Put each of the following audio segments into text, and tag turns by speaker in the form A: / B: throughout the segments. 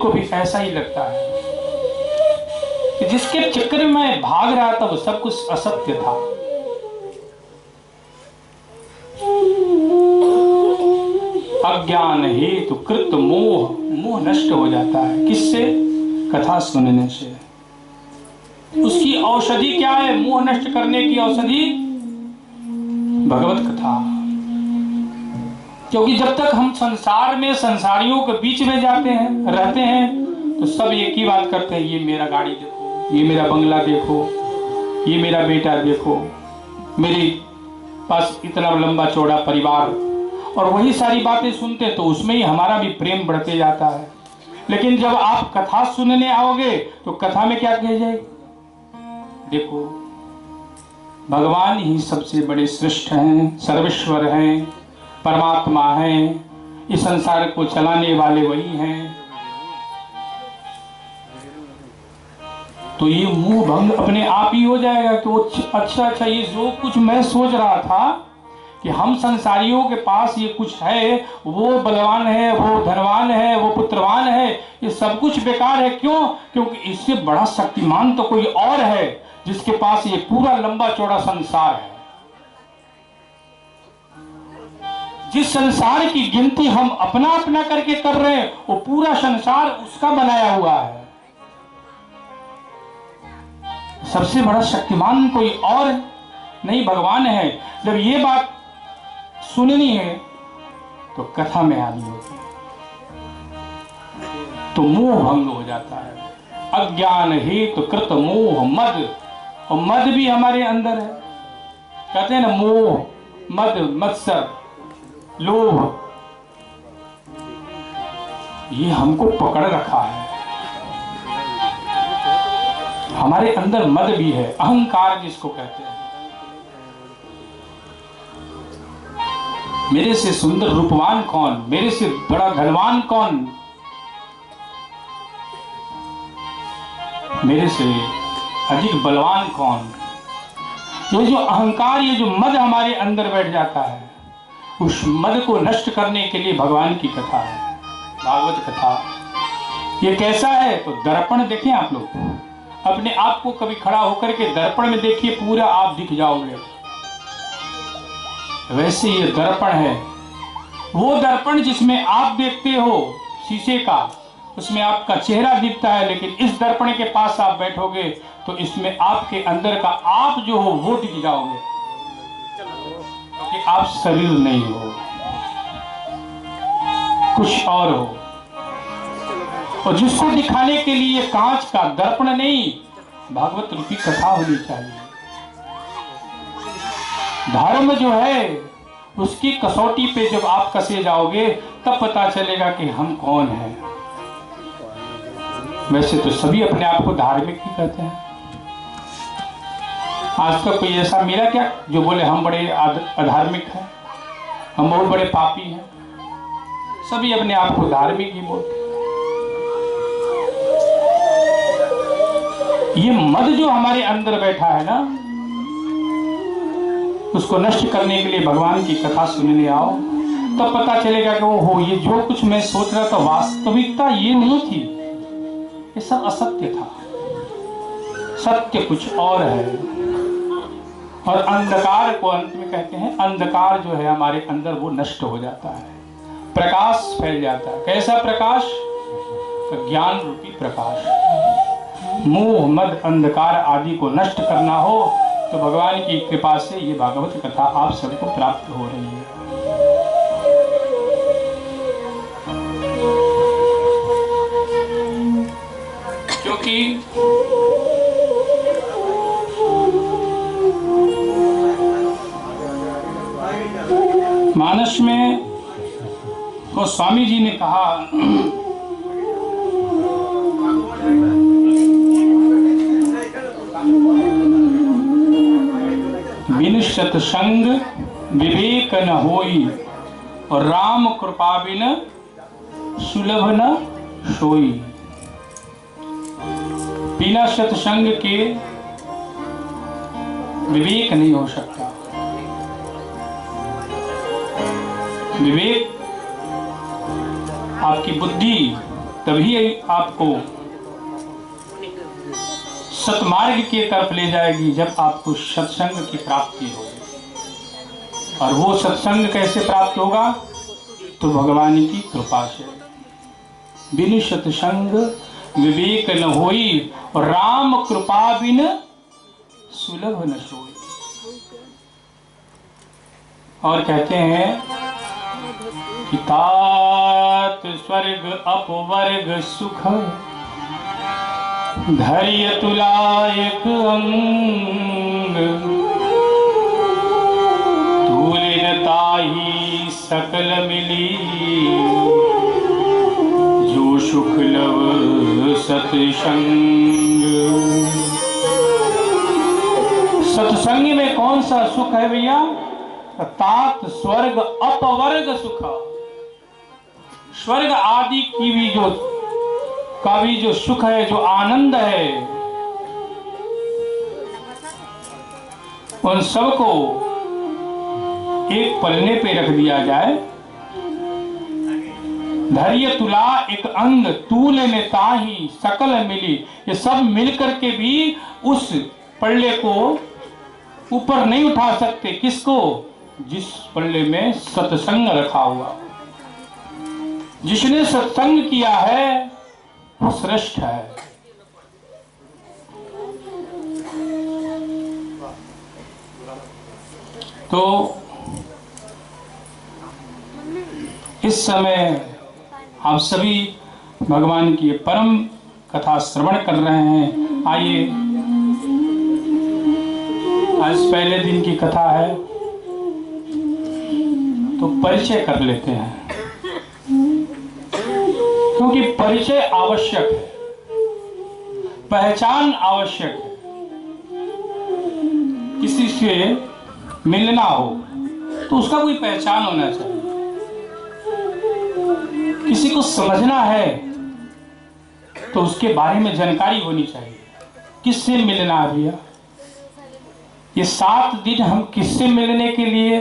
A: को भी ऐसा ही लगता है कि जिसके चक्कर में मैं भाग रहा था वो सब कुछ असत्य था। अज्ञान हेतु कृत मोह, मोह नष्ट हो जाता है। किससे? कथा सुनने से। उसकी औषधि क्या है? मोह नष्ट करने की औषधि भगवत कथा। क्योंकि जब तक हम संसार में संसारियों के बीच में जाते हैं, रहते हैं, तो सब एक ही बात करते हैं, ये मेरा गाड़ी देखो, ये मेरा बंगला देखो, ये मेरा बेटा देखो, मेरे पास इतना लंबा चौड़ा परिवार, और वही सारी बातें सुनते तो उसमें ही हमारा भी प्रेम बढ़ते जाता है। लेकिन जब आप कथा सुनने आओगे तो कथा में क्या कहे जाए? देखो, भगवान ही सबसे बड़े श्रेष्ठ हैं, सर्वेश्वर हैं, परमात्मा हैं, इस संसार को चलाने वाले वही हैं। तो ये मुंह भंग अपने आप ही हो जाएगा कि अच्छा, ये जो कुछ मैं सोच रहा था कि हम संसारियों के पास ये कुछ है, वो बलवान है, वो धनवान है, वो पुत्रवान है, ये सब कुछ बेकार है। क्यों? क्योंकि इससे बड़ा शक्तिमान तो कोई और है जिसके पास ये पूरा लंबा चौड़ा संसार है। जिस संसार की गिनती हम अपना अपना करके कर रहे हैं, वो पूरा संसार उसका बनाया हुआ है। सबसे बड़ा शक्तिमान कोई और नहीं, भगवान है। जब ये बात सुननी है तो कथा में आनी होती है, तो मोह भंग हो जाता है। अज्ञान हेतु कृत मोह मद, और मद भी हमारे अंदर है। कहते हैं ना, मोह, मद, मत्सर, लोभ, ये हमको पकड़ रखा है। हमारे अंदर मद भी है, अहंकार जिसको कहते हैं। मेरे से सुंदर रूपवान कौन, मेरे से बड़ा धनवान कौन, मेरे से अधिक बलवान कौन। ये जो अहंकार, ये जो मद हमारे अंदर बैठ जाता है, उस मद को नष्ट करने के लिए भगवान की कथा है, भागवत कथा। ये कैसा है? तो दर्पण देखें आप लोग, अपने आप को कभी खड़ा होकर के दर्पण में देखिए, पूरा आप दिख जाओगे। वैसे ये दर्पण है, वो दर्पण जिसमें आप देखते हो शीशे का, उसमें आपका चेहरा दिखता है। लेकिन इस दर्पण के पास आप बैठोगे तो इसमें आपके अंदर का आप जो हो वो दिख जाओगे, क्योंकि आप शरीर नहीं हो, कुछ और हो। और जिसको दिखाने के लिए कांच का दर्पण नहीं, भागवत रूपी कथा होनी चाहिए। धर्म जो है उसकी कसौटी पे जब आप कसे जाओगे तब पता चलेगा कि हम कौन हैं। वैसे तो सभी अपने आप को धार्मिक ही कहते हैं। आज तक कोई ऐसा मिला क्या जो बोले हम बड़े अधार्मिक हैं, हम बहुत बड़े पापी हैं? सभी अपने आप को धार्मिक ही बोलते हैं। ये मद जो हमारे अंदर बैठा है ना, उसको नष्ट करने के लिए भगवान की कथा सुनने आओ, तब पता चलेगा कि वो ये जो कुछ मैं सोच रहा था वास्तविकता ये नहीं थी, ये सब असत्य था, सत्य कुछ और है। और अंधकार को अंत में कहते हैं, अंधकार जो है हमारे अंदर वो नष्ट हो जाता है, प्रकाश फैल जाता है। कैसा प्रकाश? तो ज्ञान रूपी प्रकाश। मोह मद अंधकार आदि को नष्ट करना हो तो भगवान की कृपा से ये भागवत कथा आप सबको प्राप्त हो रही है। क्योंकि मानस में गोस्वामी जी ने कहा, बिन सत्संग विवेक न होई, और राम कृपा बिन सुलभ न सोई। बिना सत्संग के विवेक नहीं हो सकता। विवेक आपकी बुद्धि तभी आपको सतमार्ग की तरफ ले जाएगी, जब आपको सत्संग की प्राप्ति होगी। और वो सत्संग कैसे प्राप्त होगा? तो भगवान की कृपा से। बिनु सत्संग विवेक न होई, और राम कृपा बिन सुलभ न सोई। और कहते हैं कि तात स्वर्ग अपवर्ग सुख, धैर्य तुला एक अंग, तुलिन ताही सकल मिली, जो सुख लव सत्संग। सत्संग में कौन सा सुख है भैया? तात स्वर्ग अपवर्ग सुख। स्वर्ग आदि की भी जो सुख है, जो आनंद है, उन सबको एक पलने पे रख दिया जाए। धैर्य तुला एक अंग, तूल ने ताही सकल मिली। ये सब मिलकर के भी उस पल्ले को ऊपर नहीं उठा सकते। किसको? जिस पल्ले में सत्संग रखा हुआ। जिसने सत्संग किया है वो श्रेष्ठ है। तो इस समय आप सभी भगवान की परम कथा श्रवण कर रहे हैं। आइए, आज पहले दिन की कथा है तो परिचय कर लेते हैं, क्योंकि परिचय आवश्यक है, पहचान आवश्यक है। किसी से मिलना हो तो उसका कोई पहचान होना चाहिए। किसी को समझना है तो उसके बारे में जानकारी होनी चाहिए। किससे मिलना है भैया? ये 7 दिन हम किससे मिलने के लिए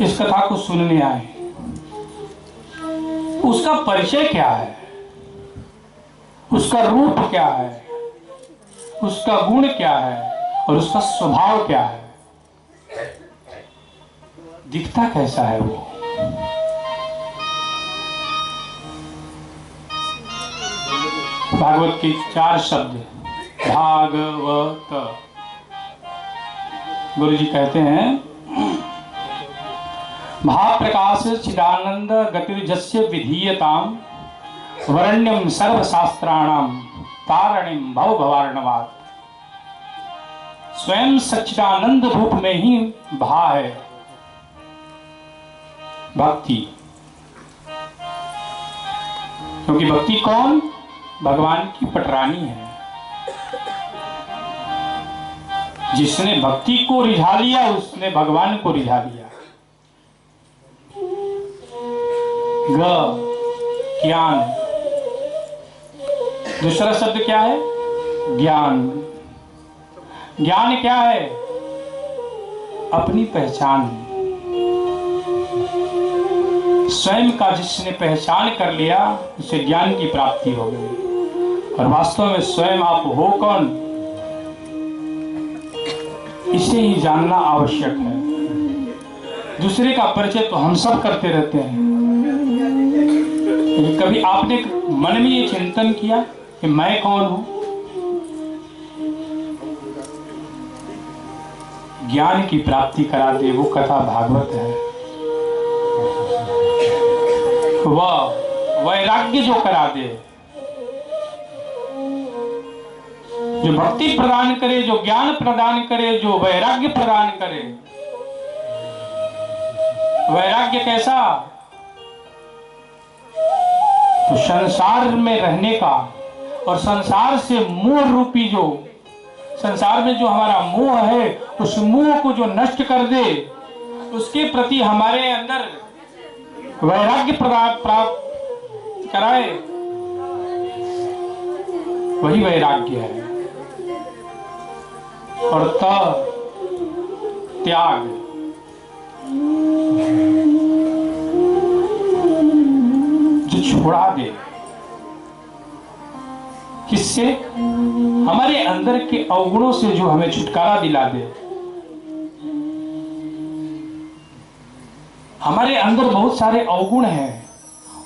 A: इस कथा को सुनने आए? उसका परिचय क्या है? उसका रूप क्या है? उसका गुण क्या है? और उसका स्वभाव क्या है? दिखता कैसा है वो? भागवत के 4 शब्द भागवत। गुरु जी कहते हैं, महाप्रकाश चिदानंद गतिर्जस्य विधीयताम, वरण्यम सर्वशास्त्राणाम तारणिम भव भवार्णवात्। स्वयं सच्चिदानंद रूप में ही भा है भक्ति। क्योंकि भक्ति कौन? भगवान की पटरानी है। जिसने भक्ति को रिझा लिया उसने भगवान को रिझा लिया। ज्ञान, दूसरा शब्द क्या है? ज्ञान। ज्ञान क्या है? अपनी पहचान। स्वयं का जिसने पहचान कर लिया उसे ज्ञान की प्राप्ति हो गई। और वास्तव में स्वयं आप हो कौन, इसे ही जानना आवश्यक है। दूसरे का परिचय तो हम सब करते रहते हैं। कभी आपने मन में ये चिंतन किया कि मैं कौन हूं? ज्ञान की प्राप्ति करा दे वो कथा भागवत है। वह वैराग्य जो करा दे, जो भक्ति प्रदान करे, जो ज्ञान प्रदान करे, जो वैराग्य प्रदान करे। वैराग्य कैसा? तो संसार में रहने का और संसार से मोह रूपी जो संसार में जो हमारा मोह है, उस मोह को जो नष्ट कर दे, उसके प्रति हमारे अंदर वैराग्य प्राप्त कराए, वही वैराग्य है। और त्याग, जो छोड़ा दे, किससे? हमारे अंदर के अवगुणों से जो हमें छुटकारा दिला दे। हमारे अंदर बहुत सारे अवगुण हैं,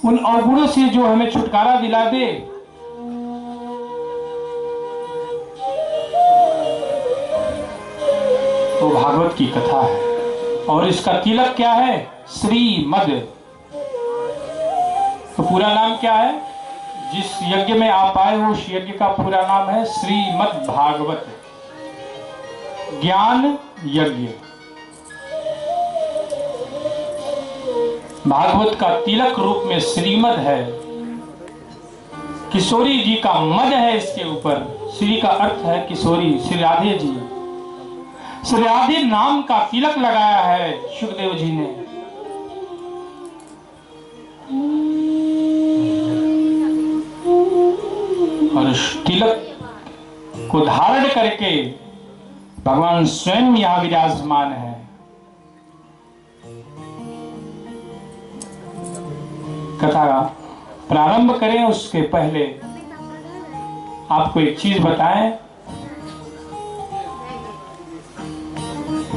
A: उन अवगुणों से जो हमें छुटकारा दिला दे, तो भागवत की कथा है। और इसका तिलक क्या है? श्रीमद। तो पूरा नाम क्या है? जिस यज्ञ में आप आए हो उस यज्ञ का पूरा नाम है श्रीमद् भागवत ज्ञान यज्ञ। भागवत का तिलक रूप में श्रीमद है। किशोरी जी का मद है इसके ऊपर। श्री का अर्थ है किशोरी, श्री राधे जी। श्री राधे नाम का तिलक लगाया है सुखदेव जी ने। और उस तिलक को धारण करके भगवान स्वयं यहां विराजमान है। कथा प्रारंभ करें उसके पहले आपको एक चीज बताएं।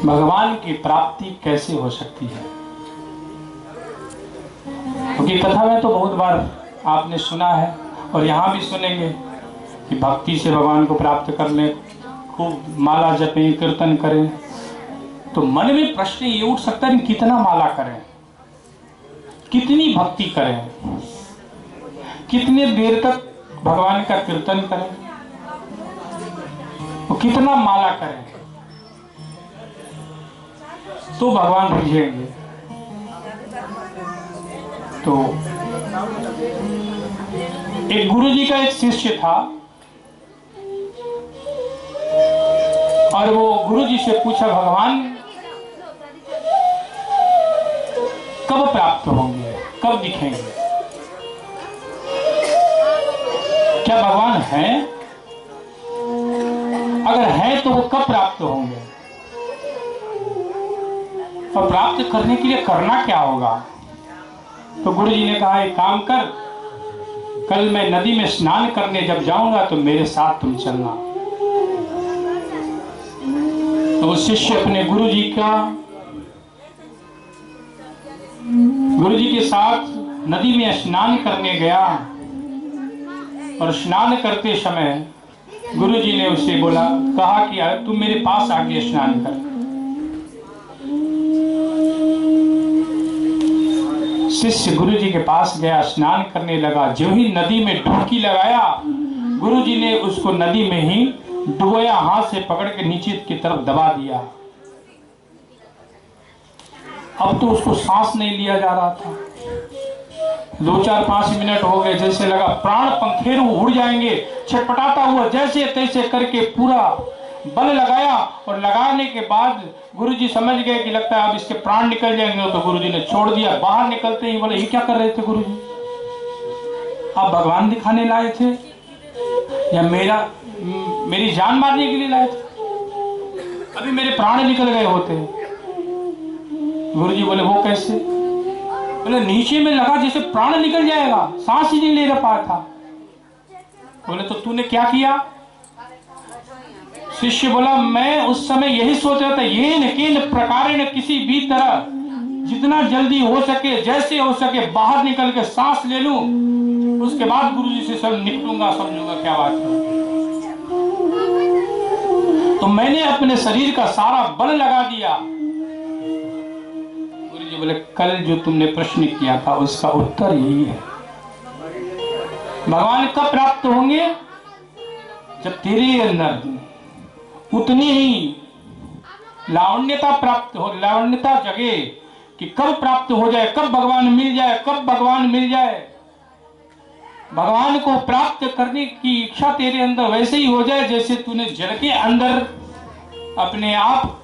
A: भगवान की प्राप्ति कैसे हो सकती है? क्योंकि कथा में तो बहुत बार आपने सुना है और यहां भी सुनेंगे कि भक्ति से भगवान को प्राप्त कर ले, खूब माला जपें, कीर्तन करें। तो मन में प्रश्न ये उठ सकता है कि कितना माला करें, कितनी भक्ति करें, कितने देर तक भगवान का कीर्तन करें, तो कितना माला करें तो भगवान रिझेंगे। तो एक गुरुजी का एक शिष्य था और वो गुरुजी से पूछा, भगवान कब प्राप्त होंगे, कब दिखेंगे? क्या भगवान हैं? अगर हैं तो वो कब प्राप्त होंगे? और प्राप्त करने के लिए करना क्या होगा? तो गुरुजी ने कहा, एक काम कर, कल मैं नदी में स्नान करने जब जाऊंगा तो मेरे साथ तुम चलना। तो वो शिष्य अपने गुरुजी के साथ नदी में स्नान करने गया और स्नान करते समय गुरुजी ने उसे कहा कि तुम मेरे पास आके स्नान कर। शिष्य गुरुजी के पास गया, स्नान करने लगा। जो ही नदी में डुबकी लगाया, गुरुजी ने उसको नदी में ही डुबोया, हाथ से पकड़ के नीचे की तरफ दबा दिया। अब तो उसको सांस नहीं लिया जा रहा था। 2-4-5 मिनट हो गए, जैसे लगा प्राण पंखेरु उड़ जाएंगे। छटपटाता हुआ जैसे तैसे करके पूरा बल लगाया और लगाने के बाद गुरुजी समझ गए कि लगता है अब इसके प्राण निकल जाएंगे। तो गुरुजी ने छोड़ दिया। बाहर निकलते ही बोले, ये क्या कर रहे थे गुरुजी? आप भगवान दिखाने लाए थे या मेरी जान मारने के लिए लाए थे? अभी मेरे प्राण निकल गए होते। गुरुजी बोले, वो कैसे? बोले, नीचे में लगा जैसे प्राण निकल जाएगा, सांस ही नहीं ले रहा था। बोले, तो तूने क्या किया? शिष्य बोला, मैं उस समय यही सोच रहा था, येन प्रकारेण, किसी भी तरह जितना जल्दी हो सके, जैसे हो सके बाहर निकल के सांस ले लूं, उसके बाद गुरुजी से सब निकलूंगा, समझूंगा क्या बात है। तो मैंने अपने शरीर का सारा बल लगा दिया। गुरुजी बोले, कल जो तुमने प्रश्न किया था उसका उत्तर यही है। भगवान कब प्राप्त होंगे? जब तेरे अंदर उतनी ही लावण्यता प्राप्त हो, लावण्यता जगे कि कब प्राप्त हो जाए, कब भगवान मिल जाए, कब भगवान मिल जाए। भगवान को प्राप्त करने की इच्छा तेरे अंदर वैसे ही हो जाए जैसे तूने जल के अंदर अपने आप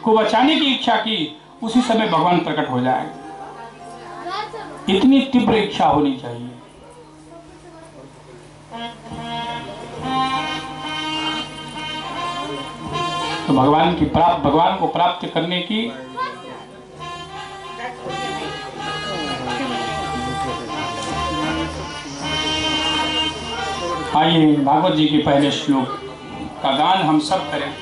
A: को बचाने की इच्छा की, उसी समय भगवान प्रकट हो जाए। इतनी तीव्र इच्छा होनी चाहिए। तो भगवान को प्राप्त करने की आइए भागवत जी के पहले श्लोक का गान हम सब करें।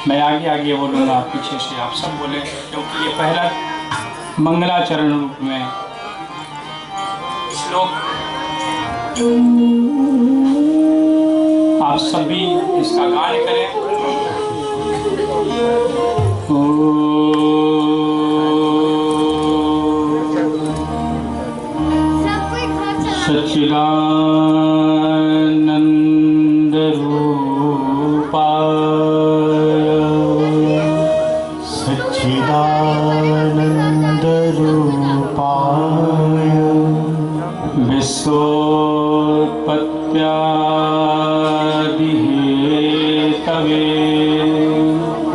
A: मैं आगे आगे बोलूँगा, पीछे से आप सब बोलें, क्योंकि ये पहला मंगलाचरण रूप में श्लोक आप सब भी इसका गान करें। सच्चिदानंद रूपाय सच्चिदानंद रूपाय विश्वोत्पत्त्यादिहेतवे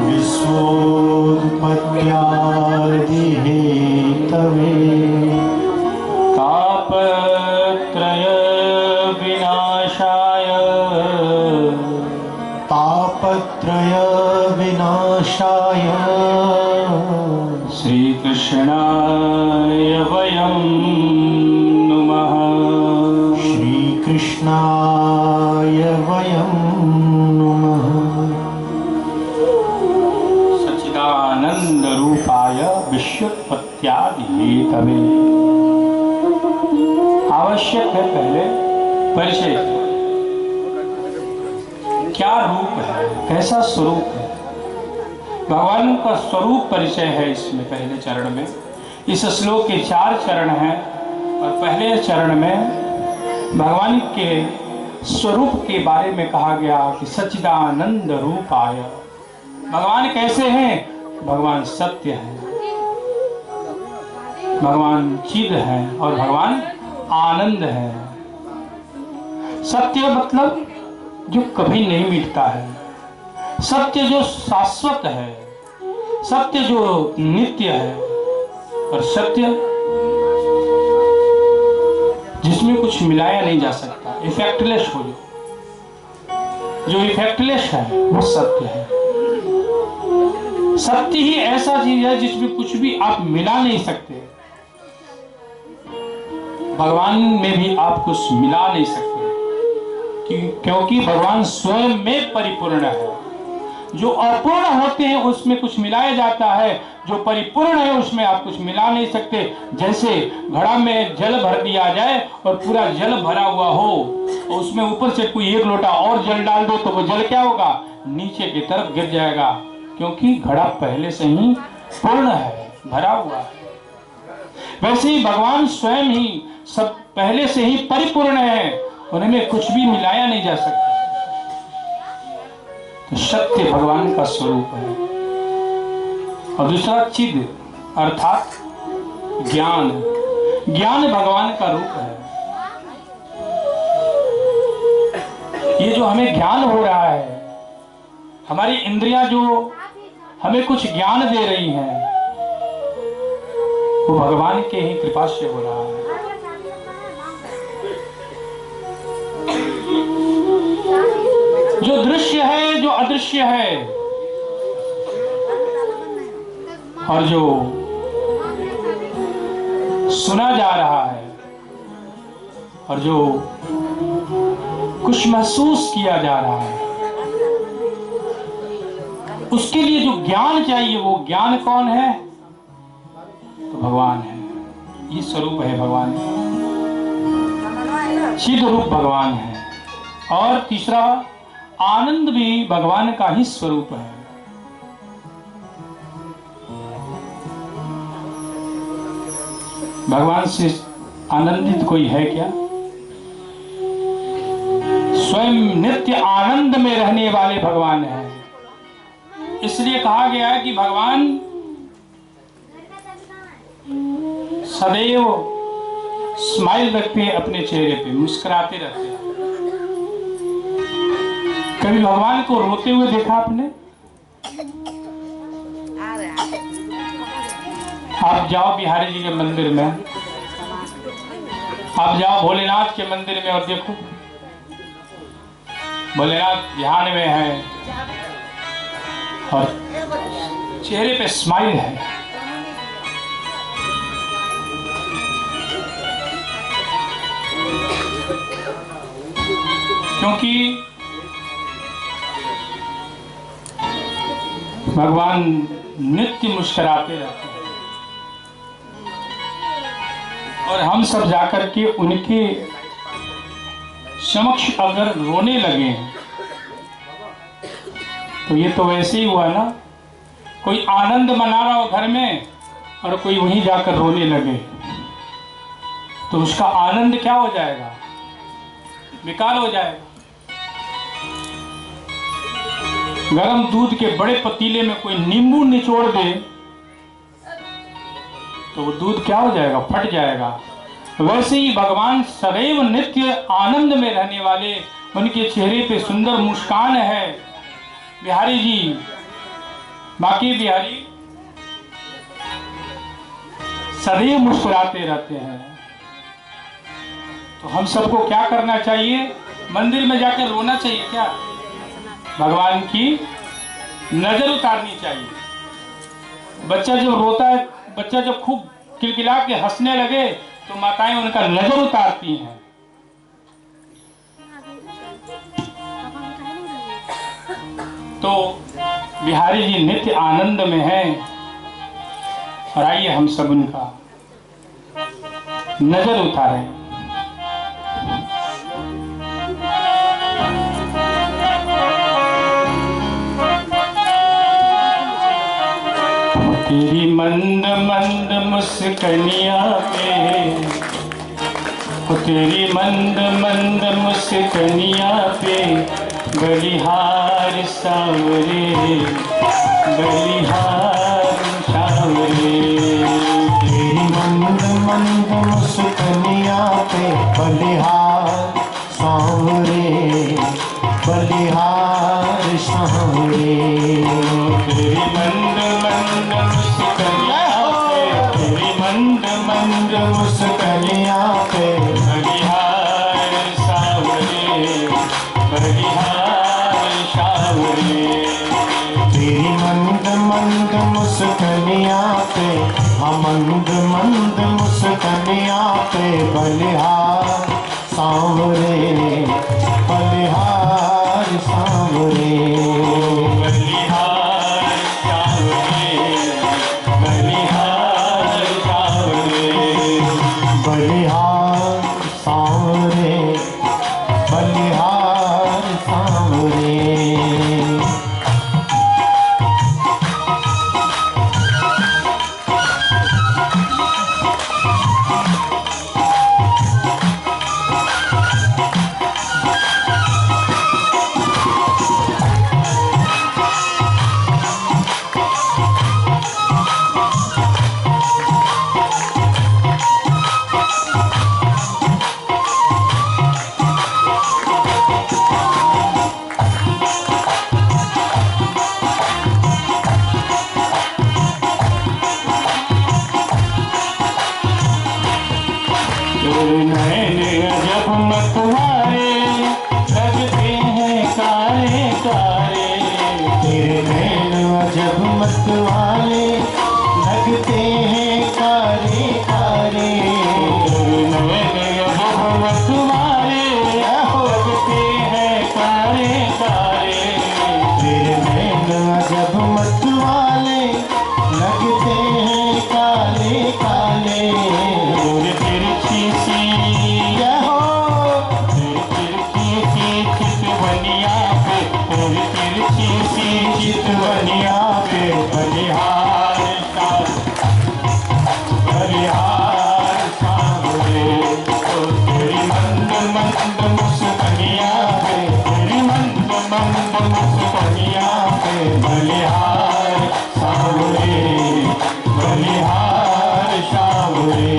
A: विश्वोत्पत्त्यादिहेतवे तापत्रय विनाशाय श्री कृष्णाय वयं नुमः। श्री कृष्णाय वयं नुमः। सच्चिदानंद रूपाय विश्वोत्पत्त्यादिहेतवे। आवश्यक है पहले परिचय, क्या रूप है, कैसा स्वरूप है, भगवान का स्वरूप परिचय है इसमें पहले चरण में। इस श्लोक के 4 चरण हैं और पहले चरण में भगवान के स्वरूप के बारे में कहा गया कि सच्चिदानंद रूपाय। भगवान कैसे हैं? भगवान सत्य है, भगवान चिद है और भगवान आनंद है। सत्य मतलब जो कभी नहीं मिटता है, सत्य जो शाश्वत है, सत्य जो नित्य है, और सत्य जिसमें कुछ मिलाया नहीं जा सकता, इफेक्टलेस हो, जो इफेक्टलेस है वो सत्य है। सत्य ही ऐसा चीज है जिसमें कुछ भी आप मिला नहीं सकते। भगवान में भी आप कुछ मिला नहीं सकते, क्योंकि भगवान स्वयं में परिपूर्ण है। जो अपूर्ण होते हैं उसमें कुछ मिलाया जाता है, जो परिपूर्ण है उसमें आप कुछ मिला नहीं सकते। जैसे घड़ा में जल भर दिया जाए और पूरा जल भरा हुआ हो, और उसमें ऊपर से कोई 1 लोटा और जल डाल दो तो वो जल क्या होगा? नीचे की तरफ गिर जाएगा, क्योंकि घड़ा पहले से ही पूर्ण है, भरा हुआ है। वैसे ही भगवान स्वयं ही सब पहले से ही परिपूर्ण है, उनमें कुछ भी मिलाया नहीं जा सकता। तो सत्य भगवान का स्वरूप है। और दूसरा चिद अर्थात ज्ञान। ज्ञान भगवान का रूप है। ये जो हमें ज्ञान हो रहा है, हमारी इंद्रियां जो हमें कुछ ज्ञान दे रही हैं, वो भगवान के ही कृपा से हो रहा है। जो दृश्य है, जो अदृश्य है, और जो सुना जा रहा है, और जो कुछ महसूस किया जा रहा है, उसके लिए जो ज्ञान चाहिए, वो ज्ञान कौन है? तो भगवान है। ये स्वरूप है भगवान का, चिद रूप भगवान है। और तीसरा आनंद भी भगवान का ही स्वरूप है। भगवान से आनंदित कोई है क्या? स्वयं नित्य आनंद में रहने वाले भगवान हैं। इसलिए कहा गया है कि भगवान सदैव स्माइल रखते हैं, अपने चेहरे पे मुस्कुराते रहते हैं। कभी भगवान को रोते हुए देखा आपने? आप जाओ बिहारी जी के मंदिर में, आप जाओ भोलेनाथ के मंदिर में और देखो, भोलेनाथ ध्यान में है और चेहरे पे स्माइल है। क्योंकि भगवान नित्य मुस्कुराते रहते हैं और हम सब जाकर के उनके समक्ष अगर रोने लगे तो ये तो वैसे ही हुआ ना, कोई आनंद मना रहा हो घर में और कोई वहीं जाकर रोने लगे तो उसका आनंद क्या हो जाएगा, बेकार हो जाएगा। गरम दूध के बड़े पतीले में कोई नींबू निचोड़ दे तो वो दूध क्या हो जाएगा, फट जाएगा। वैसे ही भगवान सदैव नित्य आनंद में रहने वाले, उनके चेहरे पे सुंदर मुस्कान है। बिहारी जी, बाकी बिहारी सदैव मुस्कुराते रहते हैं। तो हम सबको क्या करना चाहिए, मंदिर में जाकर रोना चाहिए क्या, भगवान की नजर उतारनी चाहिए। बच्चा जब रोता है, बच्चा जब खूब किलकिला के हंसने लगे तो माताएं उनका नजर उतारती हैं। तो बिहारी जी नित्य आनंद में हैं और आइए हम सब उनका नजर उतारें। तेरी मंद मंद मुस्कनिया पे, तेरी मंद मंद मुस्कनिया पे बलिहार सावरे, बलिहार सावरे।
B: तेरी मंद मंद मुस्कनिया पे बलिहार सावरे, बलिहार सावरे।
A: तेरी मंद मंद मुस्कनिया पे, तेरी मंद मंद
B: मुस्कनिया पे
A: बलिहार सावरे, बलिहार सावरे।
B: तेरी मंद मंद मुस्कनिया पे, मंद मंद मुस्कनिया पे बलिहार सांवरे, बलिहार सांवरे।
A: बलिहार सावरे, बलिहार सावरे।
B: बलिहार सांवरे, बलिहार सांवरे।
A: नैन जब मतवारे लगते हैं कारे कारे।
B: तेरे नैन अजब मतवाले लगते हैं कारे कारे।
A: नैन जब मतवारे लगते हैं कारे कारे।
B: तेरे नैन अजब मतवाले लगते हैं काले काले।
A: तिरछी सी
B: क्या हो
A: तिरछी सी चितवनिया पे, तिरछी सी चितवनिया पे बलिहार बलिहार सावरे। तेरी मंद मंद मुस्कनिया पे, तेरी मंद मंद मुस्कनिया पे बलिहार सावरे, बलिहार सावरे।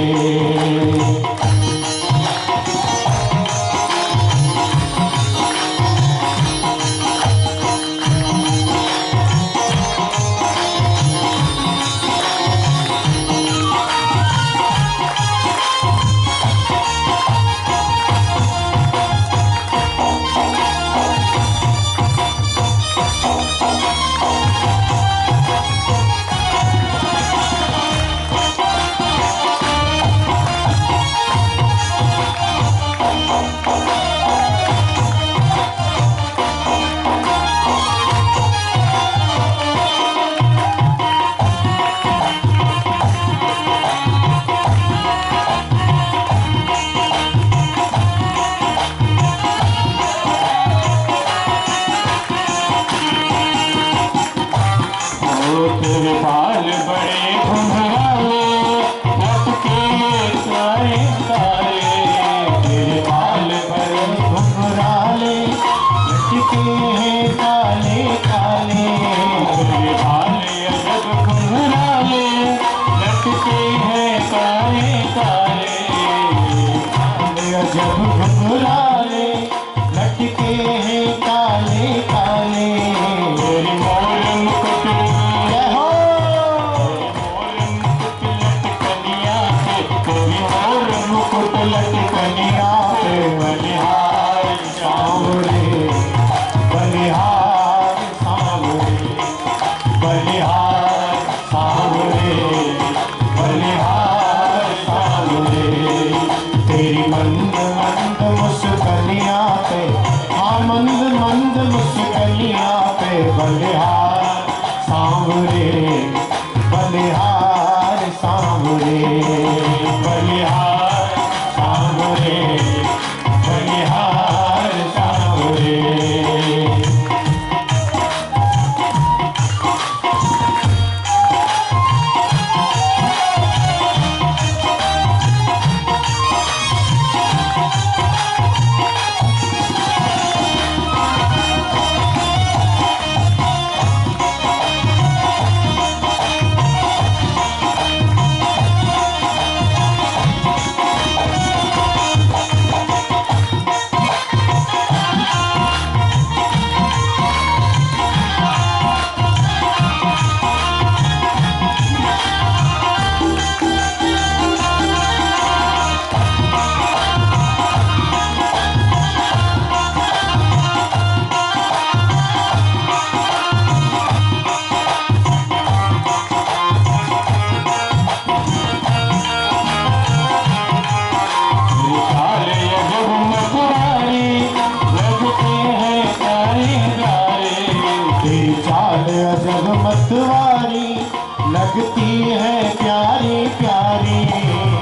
B: घुंघराले लटके हैं काले काले।
A: तेरे भाले अजब घुंघराले लटके हैं काले काले।
B: अजब घुंघराले लटके हैं काले काले।
A: तेरी मोर मुकुट
B: जय हो
A: लटकनिया पे, तेरी मोर मुकुट
B: लटकनिया पे
A: बलिहार
B: सांवरे बलिहार सांवरे बलिहार सांवरे बलिहार सांवरे। तेरी मंद मंद मुस्कनिया पे, हाँ मंद मंद मुस्कनिया पे बलिहार सांवरे बलिहार सांवरे बलिहार सांवरे बलिहार सांवरे। तेरी चाल अजब मतवारी लगती है प्यारी प्यारी।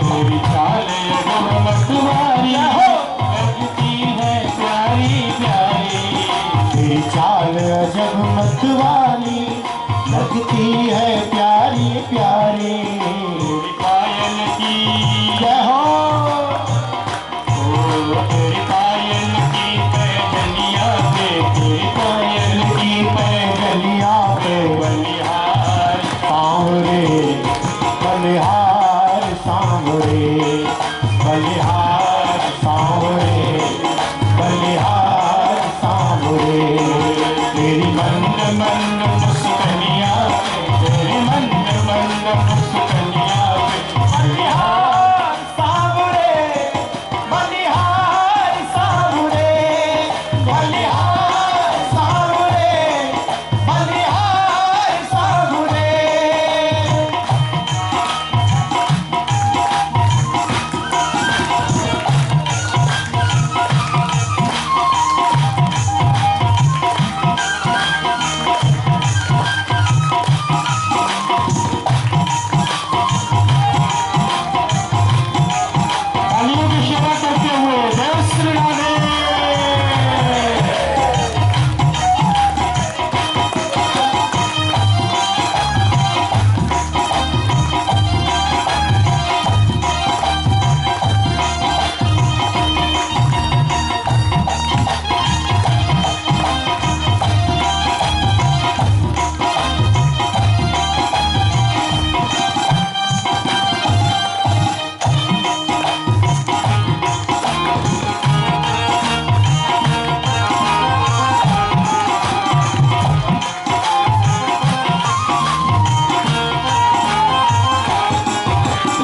A: तेरी चाल अजब मतवारी लगती है प्यारी प्यारी।
B: तेरी चाल अजब मतवारी लगती है प्यारी प्यारी।
A: तेरी पायल की
B: जय हो
A: तेरी पायल की पैजनिया पे, तेरी पायल की
B: पैजनिया पे
A: बलिहार
B: सांवरे बलिहार सांवरे बलिहार सांवरे बलिहार सांवरे। तेरी
A: मंद मंद मुस्कनिया पे, तेरी मंद मंद मुस्कनिया पे
B: बलिहार सांवरे बलिहार सांवरे बलिहार सांवरे बलिहार सांवरे।
A: तालियों की सेवा करते हुए जय श्री राधे।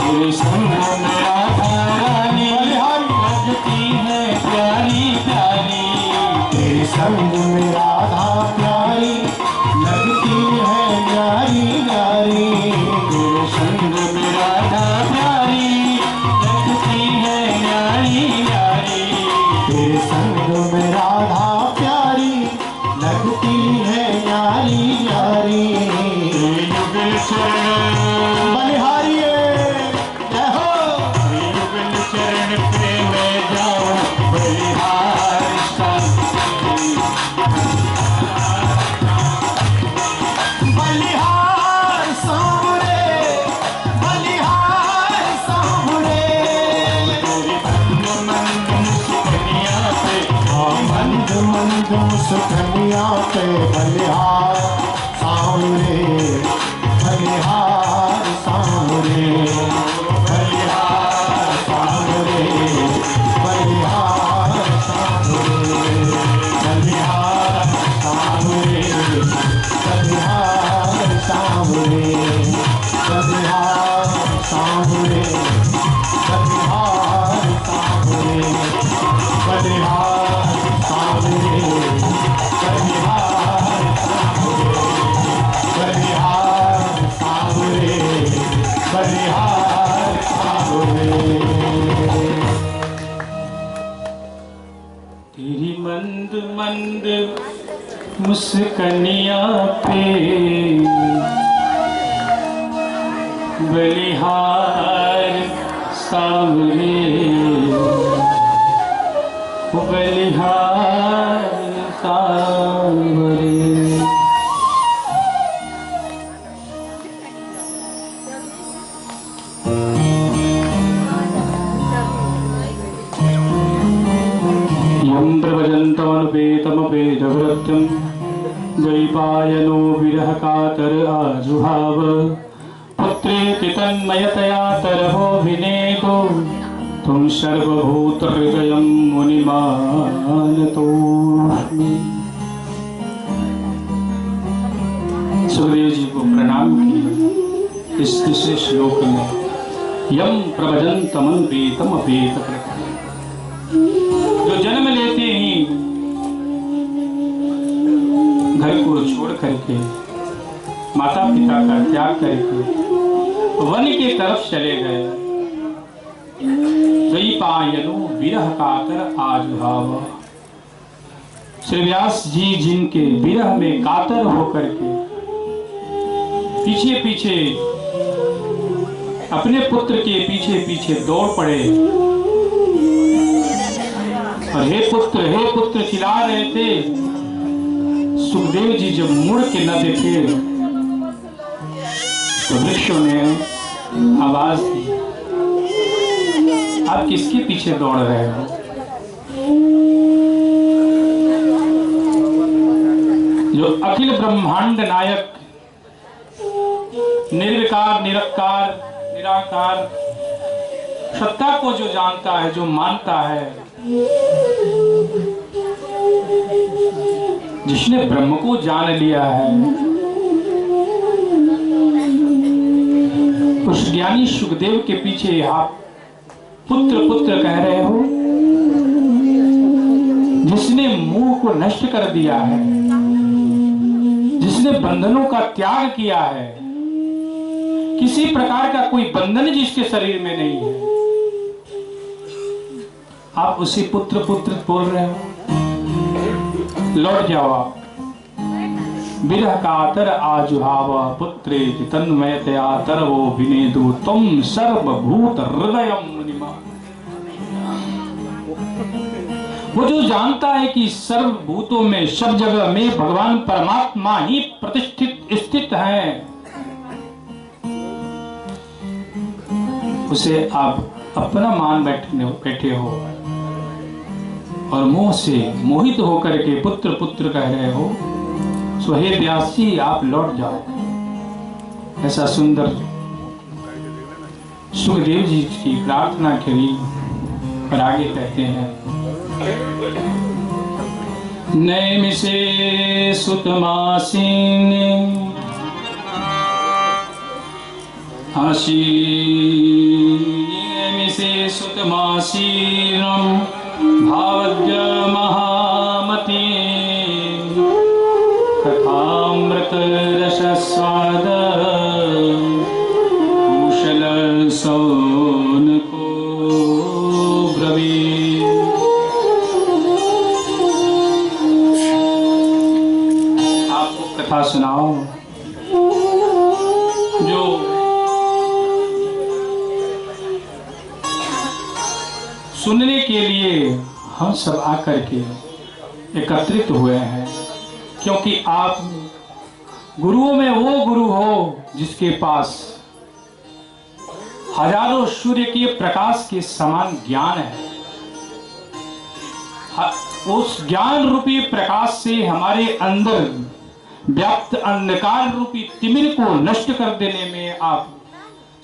A: तेरे संग में राधा रानी लगती है प्यारी प्यारी।
B: तेरे संग में राधा प्यारी लगती है प्यारी प्यारी।
A: तेरे संग में राधा प्यारी लगती है प्यारी प्यारी।
B: तेरे संग में राधा प्यारी लगती है प्यारी प्यारी।
A: युगल चरण
B: बलिहारी जय हो
A: युगल चरण पे मैं जाऊं बलिहार सांवरे
B: मंद मुस्कनिया पे बलिहार सांवरे, बलिहार सांवरे, बलिहार सांवरे, बलिहार सांवरे, बलिहार सांवरे, बलिहार सांवरे, बलिहार सांवरे, बलिहार सांवरे, बलिहार सांवरे, बलिहार सांवरे, बलिहार सांवरे, बलिहार सांवरे।
A: तेरी मंद मंद मुस्कनिया पे बलिहार सांवरे, बलिहार सांवरे। यं प्रभजन्तमनुपेतमपेतभृत्यं द्वैपायनो विरहकातर आजुहाव, पुत्रेति तन्मयतया तरवोऽभिनेतो तुम सर्वभूतहृदयं मुनिमानतोऽस्मि। सुखदेव जी को प्रणाम किया। इस दूसरे श्लोक में यम प्रभजन्तमनुपेतमपेतभृत्यं, जो जन्म लेते ही घर को छोड़ करके, माता पिता का त्याग करके वन की तरफ चले गए, द्वैपायनो विरह कातर आजुहाव। श्री व्यास जी जिनके विरह में कातर होकर के पीछे पीछे अपने पुत्र के पीछे पीछे दौड़ पड़े और हे पुत्र चिल्ला रहे थे। सुखदेव जी जब मुड़ के न देखे तो वृक्षों ने आवाज दी, आप किसके पीछे दौड़ रहे हो? जो अखिल ब्रह्मांड नायक, निर्विकार, निरकार, निराकार सत्ता को जो जानता है, जो मानता है, जिसने ब्रह्म को जान लिया है, उस ज्ञानी सुखदेव के पीछे आप पुत्र पुत्र कह रहे हो, जिसने मोह को नष्ट कर दिया है, जिसने बंधनों का त्याग किया है, किसी प्रकार का कोई बंधन जिसके शरीर में नहीं है, आप उसी पुत्र पुत्र बोल रहे हो। लौट जाओ आप। विरह कातर आजुहावा पुत्रेति तन्मयतया तरवो विनेदु तुम सर्वभूत हृदयं मुनिमा। वो जो जानता है कि सर्वभूतों में, सब जगह में भगवान परमात्मा ही प्रतिष्ठित स्थित है, उसे आप अपना मान बैठे हो और मोह से मोहित होकर के पुत्र पुत्र कह रहे हो। सो हे व्यास जी, आप लौट जाओ। ऐसा सुंदर सुखदेव जी की प्रार्थना करी और आगे कहते हैं, नैमिषे सुतमासीने नैमिषे सुतमासीनं भावज्ञ महामती कथामृत रसस्वाद कुशल सौनको ब्रवीत्। आपको कथा सुनाओ जो सुनने के लिए हम सब आकर के एकत्रित हुए हैं, क्योंकि आप गुरुओं में वो गुरु हो जिसके पास हजारों सूर्य के प्रकाश के समान ज्ञान है। उस ज्ञान रूपी प्रकाश से हमारे अंदर व्याप्त अंधकार रूपी तिमिर को नष्ट कर देने में आप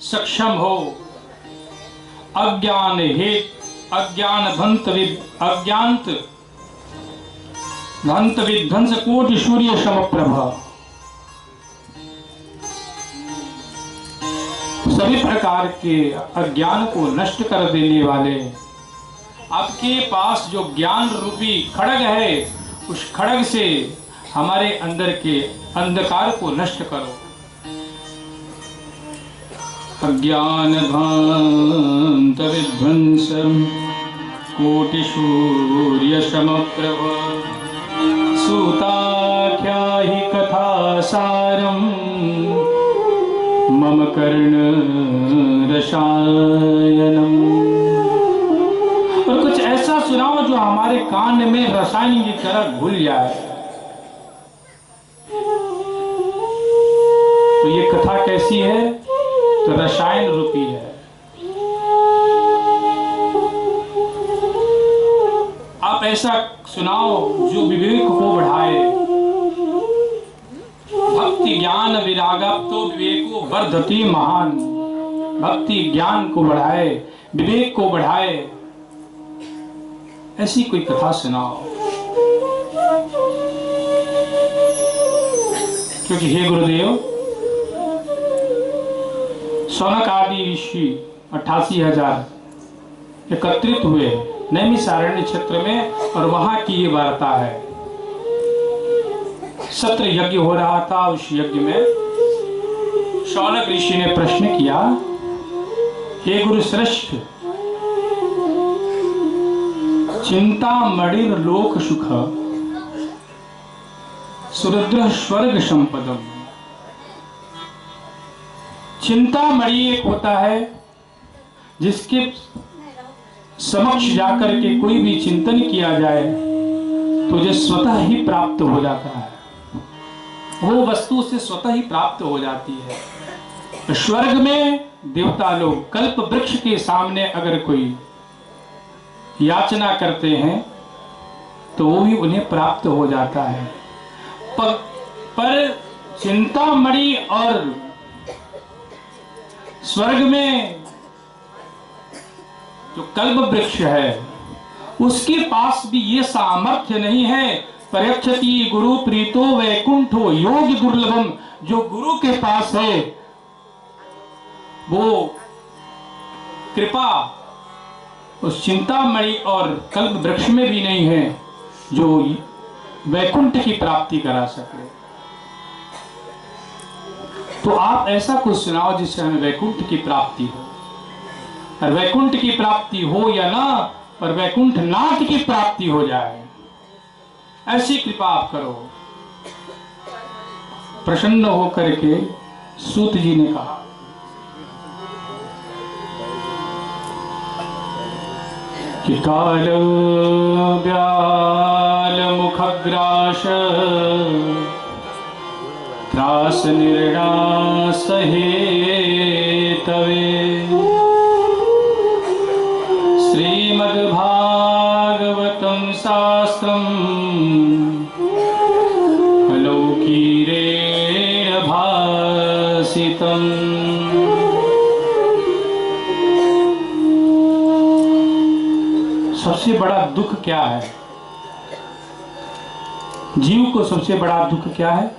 A: सक्षम हो। अज्ञान भंत विध्वंस कोटि सूर्य समप्रभा, सभी प्रकार के अज्ञान को नष्ट कर देने वाले आपके पास जो ज्ञान रूपी खड्ग है, उस खड्ग से हमारे अंदर के अंधकार को नष्ट करो। अज्ञान भांत विध्वंसम कोटि सूर्य समप्रभ, सूताख्या हि कथा सारम मम कर्ण रसायनम। और कुछ ऐसा सुनाओ जो हमारे कान में रसायन की तरह घुल जाए। तो ये कथा कैसी है? तो रसायन रूपी है। आप ऐसा सुनाओ जो विवेक को बढ़ाए। भक्ति ज्ञान विरागप तो विवेको वर्धति महान। भक्ति ज्ञान को बढ़ाए, विवेक को बढ़ाए, ऐसी कोई कथा सुनाओ। क्योंकि हे गुरुदेव, शौनक आदि ऋषि 88,000 एकत्रित हुए नैमिषारण्य क्षेत्र में, और वहां की ये वार्ता है। सत्र यज्ञ हो रहा था। उस यज्ञ में शौनक ऋषि ने प्रश्न किया, हे गुरु श्रेष्ठ, चिंता मणिर लोक सुख सुरुद्र स्वर्ग संपदम। चिंतामणि एक होता है जिसके समक्ष जाकर के कोई भी चिंतन किया जाए तो जो स्वतः ही प्राप्त हो जाता है, वो वस्तु से स्वतः ही प्राप्त हो जाती है। स्वर्ग में देवता लोग कल्प वृक्ष के सामने अगर कोई याचना करते हैं तो वो भी उन्हें प्राप्त हो जाता है। पर चिंतामणि और स्वर्ग में जो कल्प वृक्ष है, उसके पास भी ये सामर्थ्य नहीं है। प्रयच्छति गुरु प्रीतो वैकुंठो योग दुर्लभम। जो गुरु के पास है वो कृपा उस चिंतामणि और कल्प वृक्ष में भी नहीं है जो वैकुंठ की प्राप्ति करा सके। तो आप ऐसा कुछ सुनाओ जिससे हमें वैकुंठ की प्राप्ति हो। और वैकुंठ की प्राप्ति हो या ना, पर वैकुंठ नाथ की प्राप्ति हो जाए, ऐसी कृपा आप करो। प्रसन्न होकर के सूत जी ने कहा, कि काल व्याल मुखग्रास त्रास निर्णास हेतवे श्रीमद्भागवतं शास्त्रम् अलौकिरेण भासितम्। सबसे बड़ा दुख क्या है? जीव को सबसे बड़ा दुख क्या है?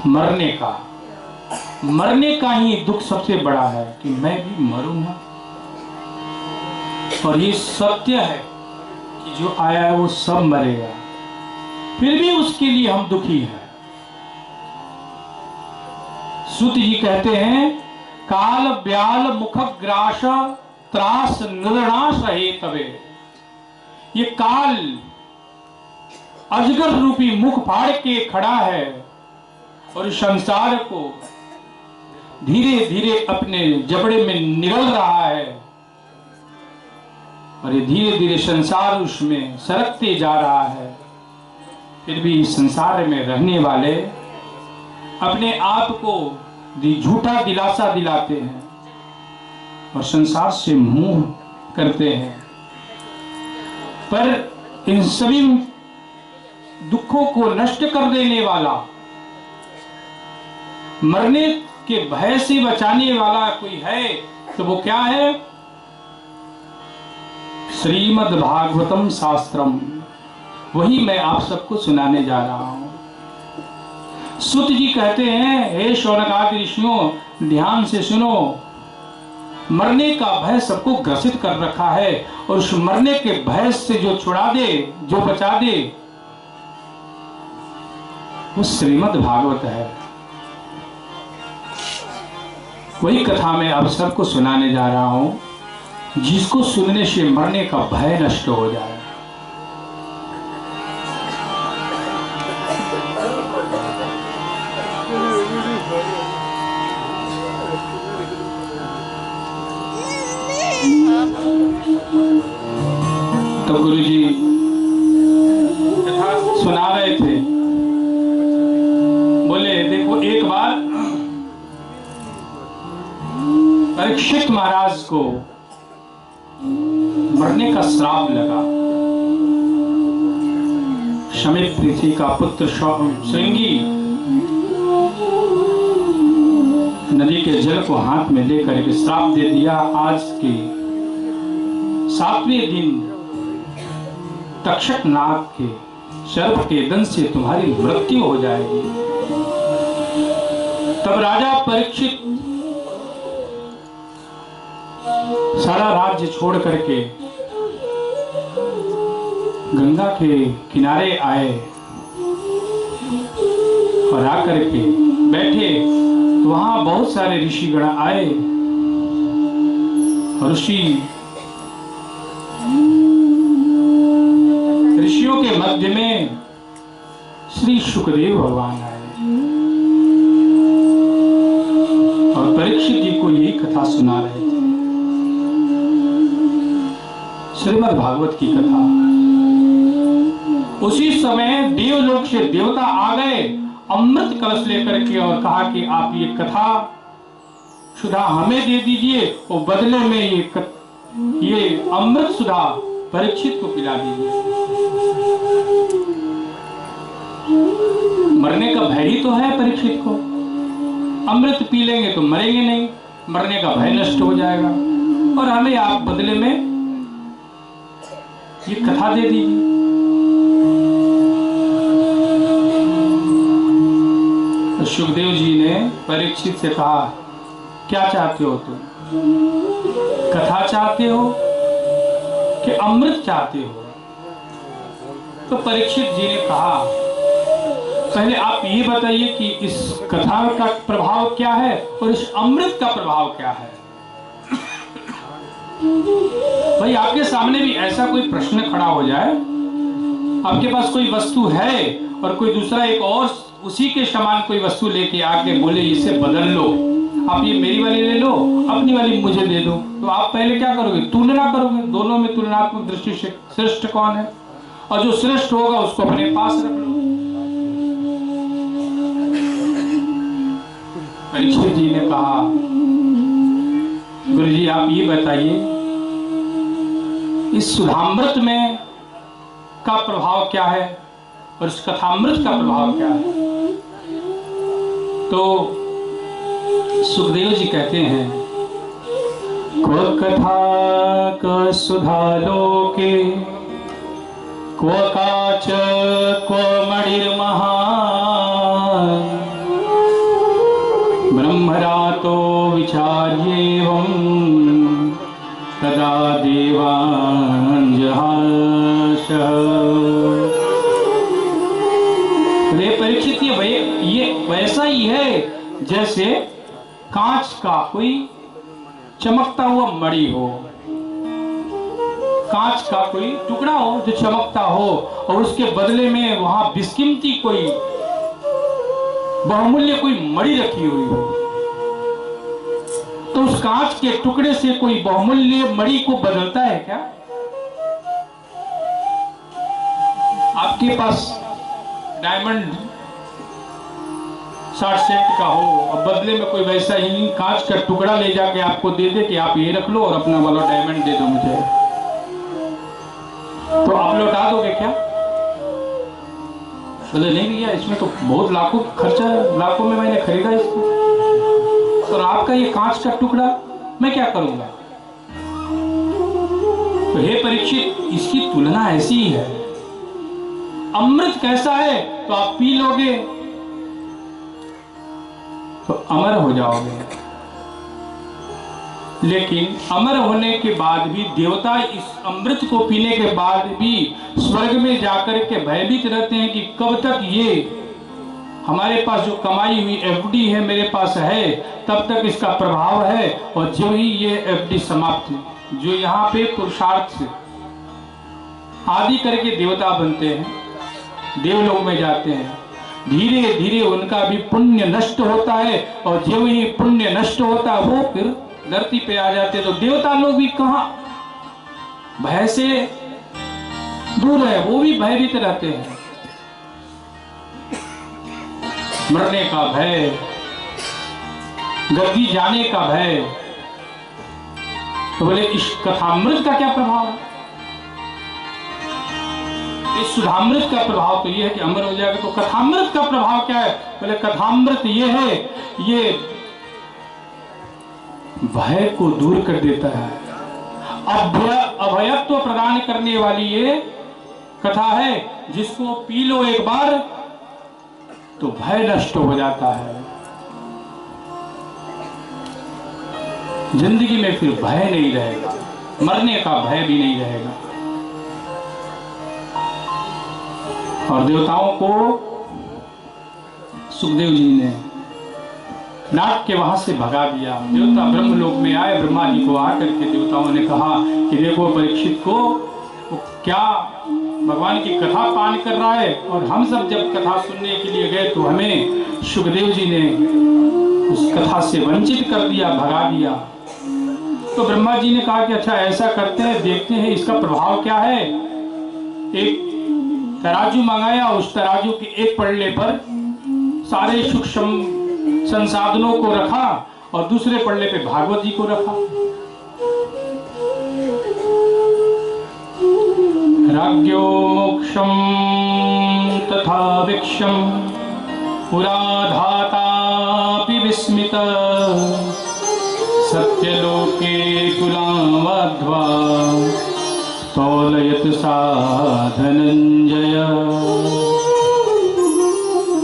A: मरने का। मरने का ही दुख सबसे बड़ा है कि मैं भी मरूंगा। और ये सत्य है कि जो आया है वो सब मरेगा, फिर भी उसके लिए हम दुखी हैं। सूत जी कहते हैं, काल ब्याल मुख ग्रास त्रास निर्णाश हेतवे। ये काल अजगर रूपी मुख फाड़ के खड़ा है और संसार को धीरे धीरे अपने जबड़े में निगल रहा है, और ये धीरे धीरे संसार उसमें सरकते जा रहा है। फिर भी इस संसार में रहने वाले अपने आप को झूठा दिलासा दिलाते हैं और संसार से मुंह करते हैं। पर इन सभी दुखों को नष्ट कर देने वाला, मरने के भय से बचाने वाला कोई है तो वो क्या है? श्रीमद् भागवतम शास्त्रम। वही मैं आप सबको सुनाने जा रहा हूं। सुत जी कहते हैं, हे शौनकादि ऋषियों, ध्यान से सुनो। मरने का भय सबको ग्रसित कर रखा है, और उस मरने के भय से जो छुड़ा दे, जो बचा दे, वो श्रीमद् भागवत है। वही कथा मैं आप सबको सुनाने जा रहा हूं, जिसको सुनने से मरने का भय नष्ट हो जाए। तो गुरुजी कथा सुना रहे थे, बोले देखो, एक बार परीक्षित महाराज को मरने का श्राप लगा। शमित ऋषि का पुत्र श्रृंगी नदी के जल को हाथ में लेकर के श्राप दे दिया, आज के 7वें दिन तक्षक नाग के सर्प के दंश से तुम्हारी मृत्यु हो जाएगी। तब राजा परीक्षित सारा राज्य छोड़ करके गंगा के किनारे आए, और आकर के बैठे तो वहां बहुत सारे ऋषिगण आए, और ऋषियों के मध्य में श्री सुखदेव भगवान आए, और परीक्षित जी को यही कथा सुना रहे थे, श्रीमद् भागवत की कथा। उसी समय देवलोक से देवता आ गए अमृत कलश लेकर के, और कहा कि आप ये कथा सुधा हमें दे दीजिए, और बदले में ये अमृत सुधा परीक्षित को पिला दीजिए। मरने का भय ही तो है परीक्षित को, अमृत पी लेंगे तो मरेंगे नहीं, मरने का भय नष्ट हो जाएगा, और हमें आप बदले में ये कथा दे दीजिए। तो सुखदेव जी ने परीक्षित से कहा, क्या चाहते हो तुम? कथा चाहते हो कि अमृत चाहते हो? तो परीक्षित जी ने कहा, पहले आप ये बताइए कि इस कथा का प्रभाव क्या है और इस अमृत का प्रभाव क्या है। भाई आपके सामने भी ऐसा कोई प्रश्न खड़ा हो जाए, आपके पास कोई वस्तु है और कोई दूसरा एक और उसी के समान कोई वस्तु लेके आके बोले इसे बदल लो, आप ये मेरी वाली ले लो, अपनी वाली मुझे दे दो, तो आप पहले क्या करोगे? तुलना करोगे, दोनों में तुलनात्मक दृष्टि से श्रेष्ठ कौन है, और जो श्रेष्ठ होगा उसको अपने पास रख लो। परीक्षित जी ने कहा, गुरु जी आप ये बताइए इस सुधामृत में का प्रभाव क्या है और इस कथामृत का प्रभाव क्या है। तो सुखदेव जी कहते हैं, क्व कथा क सुधा लोके क्व काच क्व मणिर्महान ब्रह्मरातो विचार्येवं तदा देवान् जहांस। रे परीक्षित ये वैसा ही है जैसे कांच का कोई चमकता हुआ मणि हो, कांच का कोई टुकड़ा हो जो चमकता हो और उसके बदले में वहां बेशकीमती कोई बहुमूल्य कोई मणि रखी हुई हो, तो उस कांच के टुकड़े से कोई बहुमूल्य मणि को बदलता है क्या? आपके पास डायमंड 60 सेंट का हो और बदले में कोई वैसा ही कांच का टुकड़ा ले जाके आपको दे दे कि आप ये रख लो और अपना वाला डायमंड दे दो मुझे, तो आप लौटा दोगे क्या? बोले नहीं भैया, इसमें तो बहुत लाखों खर्चा, लाखों में मैंने खरीदा इसको, और आपका ये कांच का टुकड़ा मैं क्या करूंगा? तो हे परीक्षित, इसकी तुलना ऐसी ही है। अमृत कैसा है तो आप पी लोगे तो अमर हो जाओगे, लेकिन अमर होने के बाद भी देवता इस अमृत को पीने के बाद भी स्वर्ग में जाकर के भयभीत रहते हैं कि कब तक ये हमारे पास जो कमाई हुई एफडी है मेरे पास है, तब तक इसका प्रभाव है, और जो ही ये एफडी समाप्त, जो यहाँ पे पुरुषार्थ आदि करके देवता बनते हैं, देवलोक में जाते हैं, धीरे धीरे उनका भी पुण्य नष्ट होता है, और जो ही पुण्य नष्ट होता है वो फिर धरती पे आ जाते। तो देवता लोग भी कहां भय से दूर है, वो भी भयभीत रहते हैं, मरने का भय, गद्दी जाने का भय। तो बोले इस कथामृत का क्या प्रभाव है? इस सुधामृत का प्रभाव तो ये है कि अमर हो जाएगा। तो कथामृत का प्रभाव क्या है? बोले कथामृत ये है, ये भय को दूर कर देता है, अभयत्व प्रदान करने वाली ये कथा है, जिसको पी लो एक बार तो भय नष्ट हो जाता है, जिंदगी में फिर भय नहीं रहेगा, मरने का भय भी नहीं रहेगा। और देवताओं को सुखदेव जी ने नाग के वहां से भगा दिया। देवता ब्रह्मलोक में आए, ब्रह्मा जी को आकर के देवताओं ने कहा कि देखो परीक्षित को वो क्या भगवान की कथा पान कर रहा है, और हम सब जब कथा सुनने के लिए गए तो हमें सुखदेव जी ने उस कथा से वंचित कर दिया, भगा दिया। तो ब्रह्मा जी ने कहा कि अच्छा ऐसा करते हैं, देखते हैं इसका प्रभाव क्या है। एक तराजू मंगाया, उस तराजू के एक पल्ले पर सारे सूक्ष्म संसाधनों को रखा और दूसरे पल्ले पे भागवत जी को रखा। राज्ञो मोक्षम तथा विक्षम पुराधातापि विस्मित सत्यलोके तुलामध्वा तौलयत साधनंजय।